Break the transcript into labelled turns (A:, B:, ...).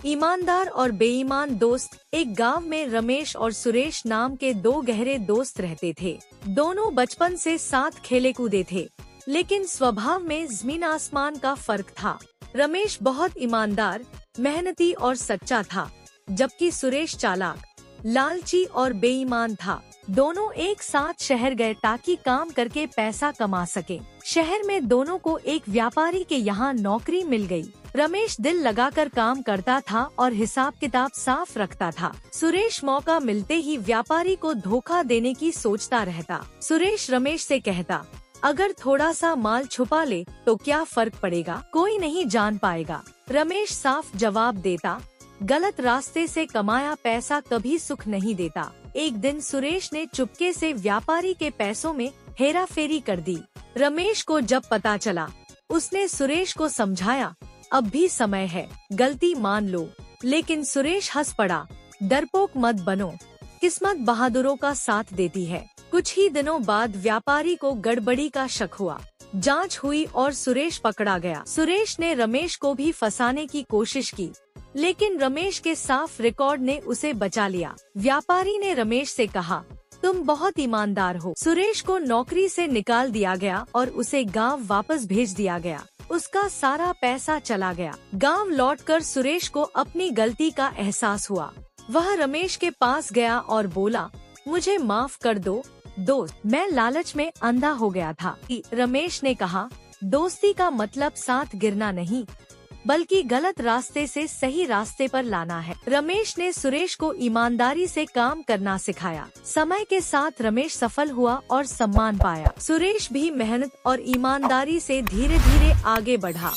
A: ईमानदार और बेईमान दोस्त। एक गांव में रमेश और सुरेश नाम के दो गहरे दोस्त रहते थे। दोनों बचपन से साथ खेले कूदे थे, लेकिन स्वभाव में जमीन आसमान का फर्क था। रमेश बहुत ईमानदार, मेहनती और सच्चा था, जबकि सुरेश चालाक, लालची और बेईमान था। दोनों एक साथ शहर गए ताकि काम करके पैसा कमा सके। शहर में दोनों को एक व्यापारी के यहाँ नौकरी मिल गई। रमेश दिल लगाकर काम करता था और हिसाब किताब साफ रखता था। सुरेश मौका मिलते ही व्यापारी को धोखा देने की सोचता रहता। सुरेश रमेश से कहता, अगर थोड़ा सा माल छुपा ले तो क्या फर्क पड़ेगा, कोई नहीं जान पाएगा। रमेश साफ जवाब देता, गलत रास्ते से कमाया पैसा कभी सुख नहीं देता। एक दिन सुरेश ने चुपके से व्यापारी के पैसों में हेरा फेरी कर दी। रमेश को जब पता चला, उसने सुरेश को समझाया, अब भी समय है, गलती मान लो। लेकिन सुरेश हंस पड़ा, डरपोक मत बनो, किस्मत बहादुरों का साथ देती है। कुछ ही दिनों बाद व्यापारी को गड़बड़ी का शक हुआ। जांच हुई और सुरेश पकड़ा गया। सुरेश ने रमेश को भी फंसाने की कोशिश की, लेकिन रमेश के साफ रिकॉर्ड ने उसे बचा लिया। व्यापारी ने रमेश से कहा, तुम बहुत ईमानदार हो। सुरेश को नौकरी से निकाल दिया गया और उसे गांव वापस भेज दिया गया। उसका सारा पैसा चला गया। गांव लौटकर सुरेश को अपनी गलती का एहसास हुआ। वह रमेश के पास गया और बोला, मुझे माफ कर दो दोस्त, मैं लालच में अंधा हो गया था। रमेश ने कहा, दोस्ती का मतलब साथ गिरना नहीं, बल्कि गलत रास्ते से सही रास्ते पर लाना है। रमेश ने सुरेश को ईमानदारी से काम करना सिखाया। समय के साथ रमेश सफल हुआ और सम्मान पाया। सुरेश भी मेहनत और ईमानदारी से धीरे धीरे आगे बढ़ा।